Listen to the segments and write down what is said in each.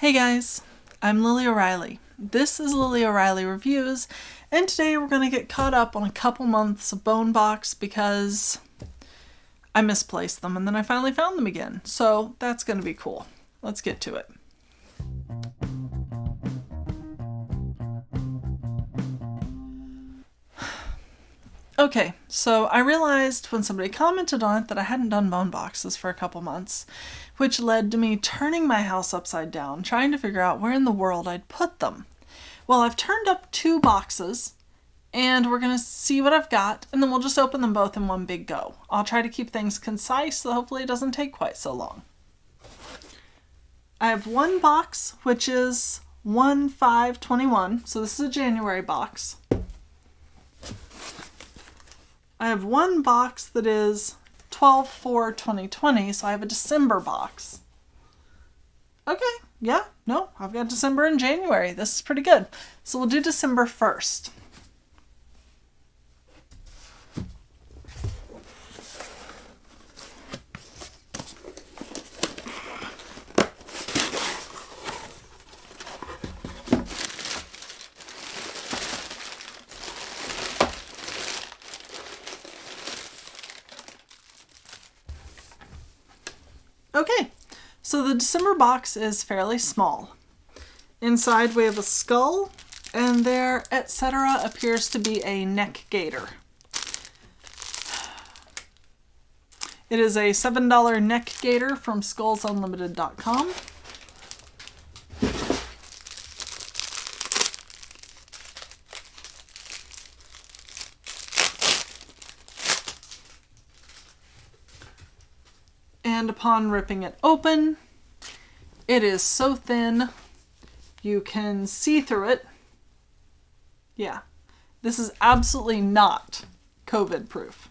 Hey guys, I'm Lily O'Reilly. This is Lily O'Reilly Reviews, and today we're going to get caught up on a couple months of BoneBox because I misplaced them and then I finally found them again. So that's going to be cool. Let's get to it. Okay, so I realized when somebody commented on it that I hadn't done BoneBoxes for a couple months, which led to me turning my house upside down, trying to figure out where in the world I'd put them. Well, I've turned up 2 boxes, and we're going to see what I've got, and then we'll just open them both in one big go. I'll try to keep things concise, so hopefully it doesn't take quite so long. I have one box, which is 1/5/21, so this is a January box. I have one box that is 12/4/2020, so I have a December box. Okay, yeah, no, I've got December and January. This is pretty good. So we'll do December first. Okay, so the December box is fairly small. Inside we have a skull, and there, etc., appears to be a neck gator. It is a $7 neck gator from SkullsUnlimited.com. And upon ripping it open, it is so thin you can see through it. Yeah, this is absolutely not COVID proof.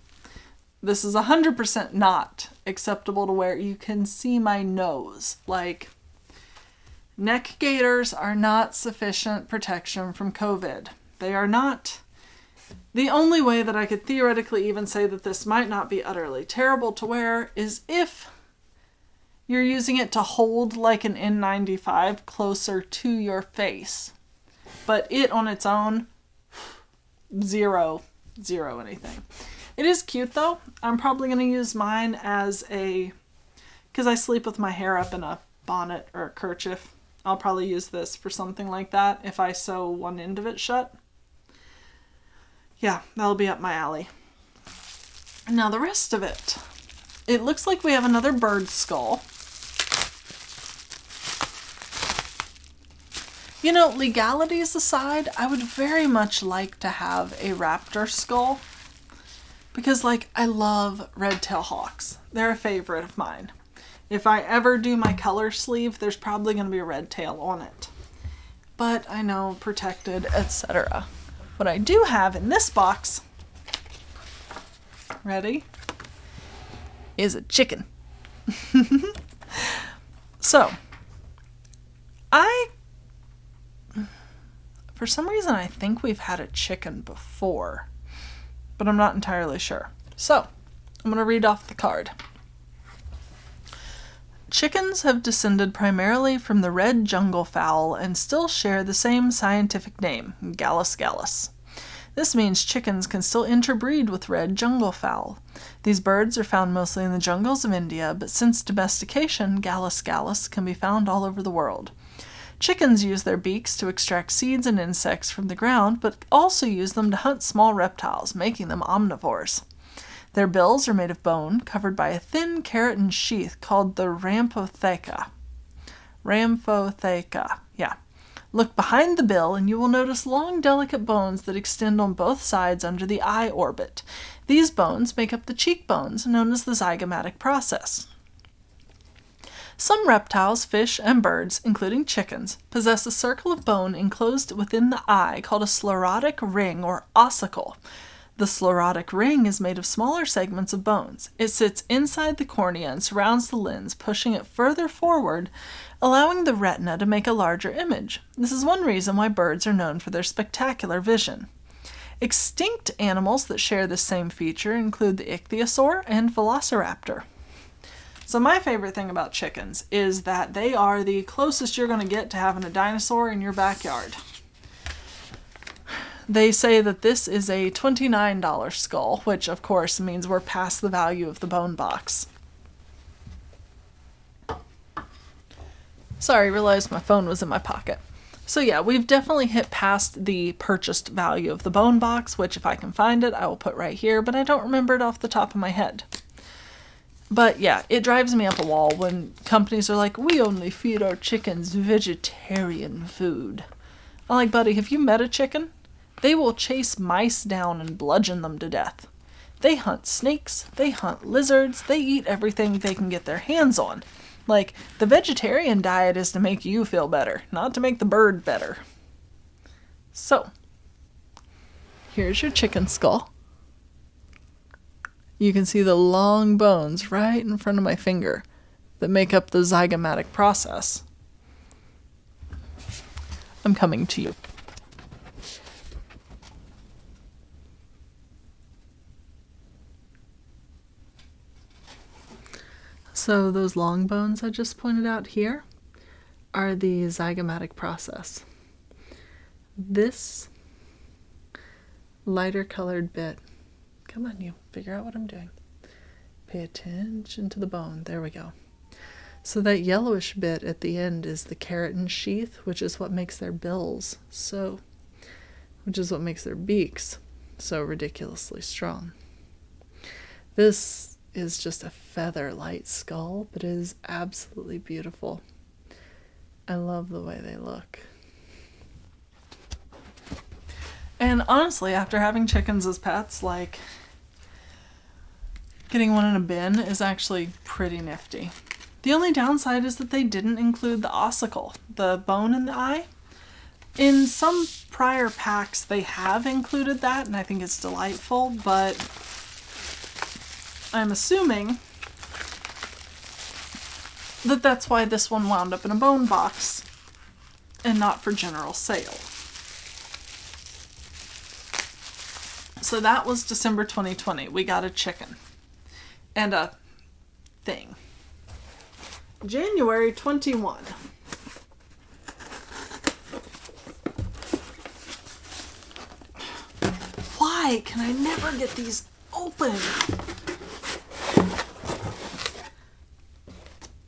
This is 100% not acceptable to where you can see my nose. Like, neck gaiters are not sufficient protection from COVID. They are not. The only way that I could theoretically even say that this might not be utterly terrible to wear is if you're using it to hold like an N95 closer to your face. But it on its own, zero anything. It is cute though. I'm probably going to use mine as because I sleep with my hair up in a bonnet or a kerchief. I'll probably use this for something like that if I sew one end of it shut. Yeah, that'll be up my alley. Now the rest of it. It looks like we have another bird skull. You know, legalities aside, I would very much like to have a raptor skull. Because, like, I love red-tailed hawks. They're a favorite of mine. If I ever do my color sleeve, there's probably going to be a red tail on it. But I know, protected, etc. What I do have in this box, ready, is a chicken. So, for some reason I think we've had a chicken before, but I'm not entirely sure. So, I'm going to read off the card. Chickens have descended primarily from the red jungle fowl and still share the same scientific name, Gallus gallus. This means chickens can still interbreed with red jungle fowl. These birds are found mostly in the jungles of India, but since domestication, Gallus gallus can be found all over the world. Chickens use their beaks to extract seeds and insects from the ground, but also use them to hunt small reptiles, making them omnivores. Their bills are made of bone, covered by a thin keratin sheath called the rhampotheca. Rhampotheca, yeah. Look behind the bill and you will notice long, delicate bones that extend on both sides under the eye orbit. These bones make up the cheekbones, known as the zygomatic process. Some reptiles, fish, and birds, including chickens, possess a circle of bone enclosed within the eye called a sclerotic ring or ossicle. The sclerotic ring is made of smaller segments of bones. It sits inside the cornea and surrounds the lens, pushing it further forward, allowing the retina to make a larger image. This is one reason why birds are known for their spectacular vision. Extinct animals that share this same feature include the ichthyosaur and velociraptor. So my favorite thing about chickens is that they are the closest you're going to get to having a dinosaur in your backyard. They say that this is a $29 skull, which of course means we're past the value of the BoneBox. Sorry, realized my phone was in my pocket. So yeah, we've definitely hit past the purchased value of the BoneBox, which if I can find it, I will put right here, but I don't remember it off the top of my head. But yeah, it drives me up a wall when companies are like, we only feed our chickens vegetarian food. I'm like, buddy, have you met a chicken? They will chase mice down and bludgeon them to death. They hunt snakes, they hunt lizards, they eat everything they can get their hands on. Like, the vegetarian diet is to make you feel better, not to make the bird better. So, here's your chicken skull. You can see the long bones right in front of my finger that make up the zygomatic process. I'm coming to you. So those long bones I just pointed out here are the zygomatic process. This lighter colored bit, come on you, figure out what I'm doing. Pay attention to the bone, there we go. So that yellowish bit at the end is the keratin sheath, which is what makes their bills which is what makes their beaks so ridiculously strong. This is just a feather light skull, but it is absolutely beautiful. I love the way they look. And honestly, after having chickens as pets, like, getting one in a bin is actually pretty nifty. The only downside is that they didn't include the ossicle, the bone in the eye. In some prior packs, they have included that, and I think it's delightful, but I'm assuming that that's why this one wound up in a BoneBox and not for general sale. So that was December 2020. We got a chicken and a thing. January 21. Why can I never get these open?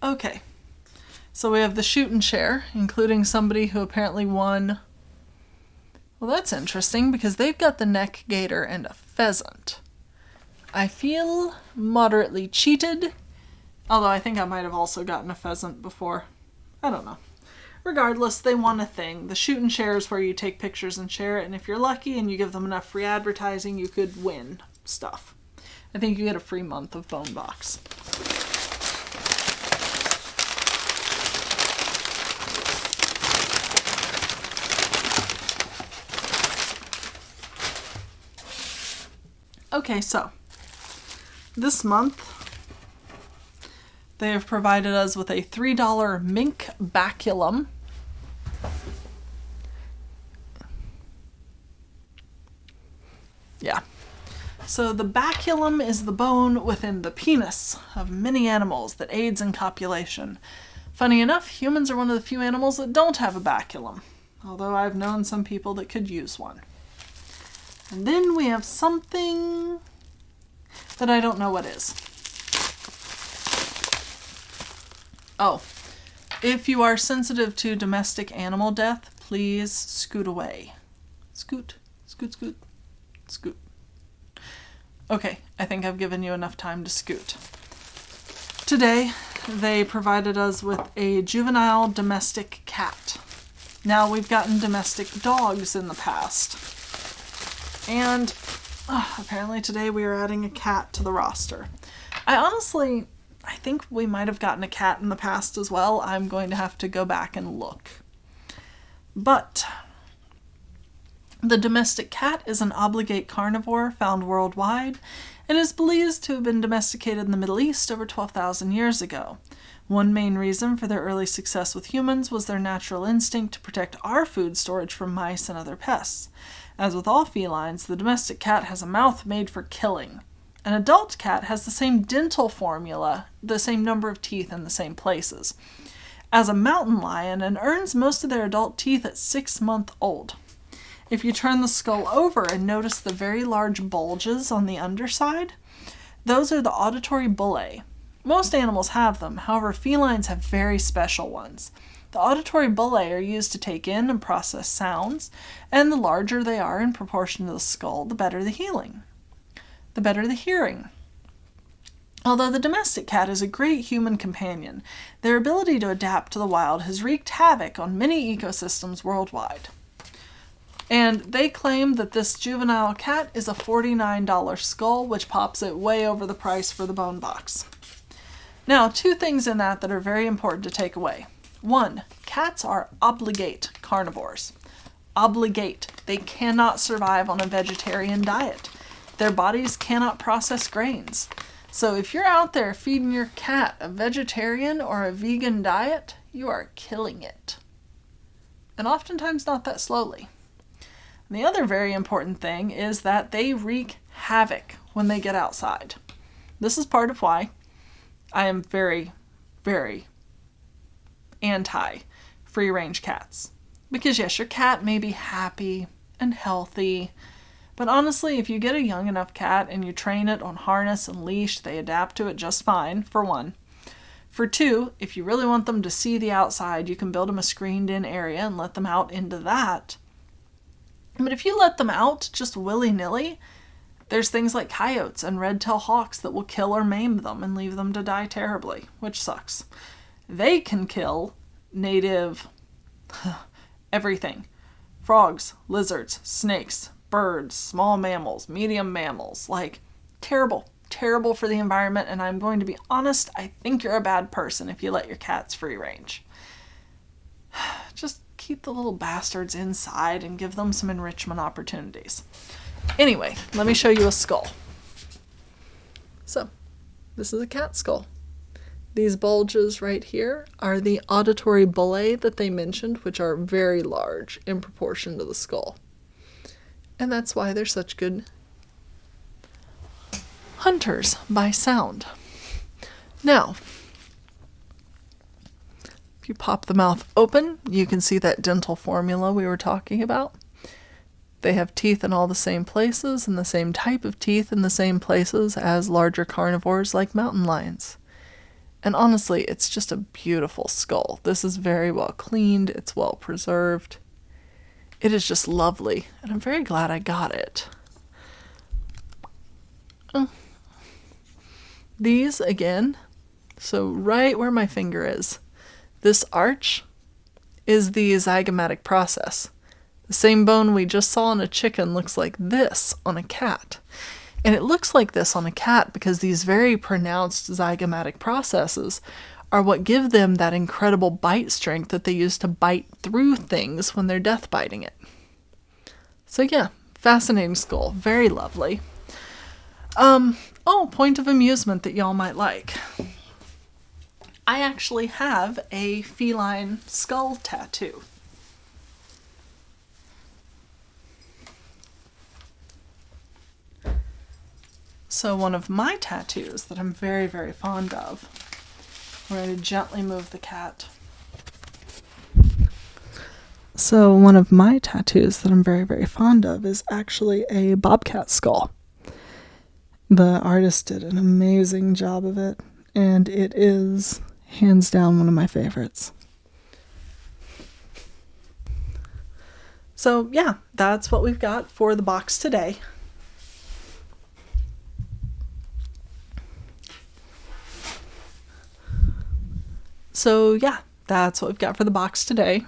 Okay, so we have the shoot and share, including somebody who apparently won. Well, that's interesting because they've got the neck gator and a pheasant. I feel moderately cheated, although I think I might have also gotten a pheasant before. I don't know. Regardless, they won a thing. The shoot and share is where you take pictures and share it, and if you're lucky and you give them enough free advertising, you could win stuff. I think you get a free month of BoneBox. Okay, so this month they have provided us with a $3 mink baculum. Yeah. So the baculum is the bone within the penis of many animals that aids in copulation. Funny enough, humans are one of the few animals that don't have a baculum, although I've known some people that could use one. And then we have something that I don't know what is. Oh, if you are sensitive to domestic animal death, please scoot away. Scoot, scoot, scoot, scoot. Okay, I think I've given you enough time to scoot. Today, they provided us with a juvenile domestic cat. Now, we've gotten domestic dogs in the past. And apparently today we are adding a cat to the roster. I think we might have gotten a cat in the past as well. I'm going to have to go back and look. But the domestic cat is an obligate carnivore found worldwide and is believed to have been domesticated in the Middle East over 12,000 years ago. One main reason for their early success with humans was their natural instinct to protect our food storage from mice and other pests. As with all felines, the domestic cat has a mouth made for killing. An adult cat has the same dental formula, the same number of teeth in the same places, as a mountain lion and earns most of their adult teeth at 6 months old. If you turn the skull over and notice the very large bulges on the underside, those are the auditory bullae. Most animals have them, however felines have very special ones. The auditory bullae are used to take in and process sounds, and the larger they are in proportion to the skull, the better the hearing. Although the domestic cat is a great human companion, their ability to adapt to the wild has wreaked havoc on many ecosystems worldwide. And they claim that this juvenile cat is a $49 skull, which pops it way over the price for the BoneBox. Now, 2 things in that are very important to take away. 1, cats are obligate carnivores. Obligate. They cannot survive on a vegetarian diet. Their bodies cannot process grains. So if you're out there feeding your cat a vegetarian or a vegan diet, you are killing it. And oftentimes not that slowly. And the other very important thing is that they wreak havoc when they get outside. This is part of why I am very, very anti free-range cats. Because yes, your cat may be happy and healthy, but honestly, if you get a young enough cat and you train it on harness and leash, they adapt to it just fine, for 1. For 2, if you really want them to see the outside, you can build them a screened-in area and let them out into that. But if you let them out just willy-nilly, there's things like coyotes and red-tailed hawks that will kill or maim them and leave them to die terribly, which sucks. They can kill native everything. Frogs, lizards, snakes, birds, small mammals, medium mammals. Like, terrible. Terrible for the environment, and I'm going to be honest, I think you're a bad person if you let your cats free range. Just keep the little bastards inside and give them some enrichment opportunities. Anyway, let me show you a skull. So, this is a cat skull. These bulges right here are the auditory bullae that they mentioned, which are very large in proportion to the skull. And that's why they're such good hunters by sound. Now, if you pop the mouth open, you can see that dental formula we were talking about. They have teeth in all the same places and the same type of teeth in the same places as larger carnivores like mountain lions. And honestly, it's just a beautiful skull. This is very well cleaned. It's well preserved. It is just lovely, and I'm very glad I got it. These, again, so right where my finger is, this arch is the zygomatic process. The same bone we just saw on a chicken looks like this on a cat. And it looks like this on a cat because these very pronounced zygomatic processes are what give them that incredible bite strength that they use to bite through things when they're death biting it. So yeah, fascinating skull, very lovely. Point of amusement that y'all might like. I actually have a feline skull tattoo. So one of my tattoos that I'm very, very fond of, we're going to gently move the cat. So one of my tattoos that I'm very, very fond of is actually a Bobcat Skull. The artist did an amazing job of it, and it is hands down one of my favorites. So yeah, that's what we've got for the box today. So yeah, that's what we've got for the box today.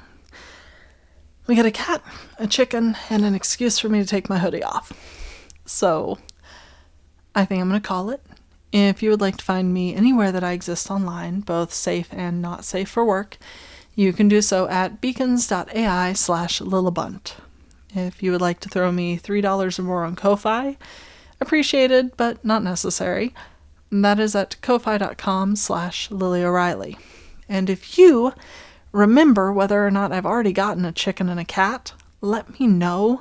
We got a cat, a chicken, and an excuse for me to take my hoodie off. So I think I'm going to call it. If you would like to find me anywhere that I exist online, both safe and not safe for work, you can do so at beacons.ai/Lillabunt. If you would like to throw me $3 or more on Ko-Fi, appreciated but not necessary, that is at ko-fi.com/LilyO'Reilly. And if you remember whether or not I've already gotten a chicken and a cat, let me know,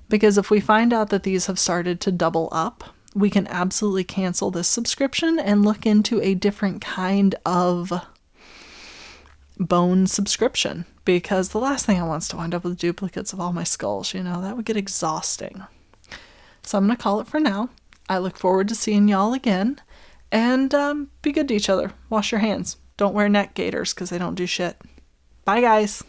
because if we find out that these have started to double up, we can absolutely cancel this subscription and look into a different kind of bone subscription, because the last thing I want is to wind up with duplicates of all my skulls, you know, that would get exhausting. So I'm going to call it for now. I look forward to seeing y'all again, and be good to each other. Wash your hands. Don't wear neck gaiters because they don't do shit. Bye, guys.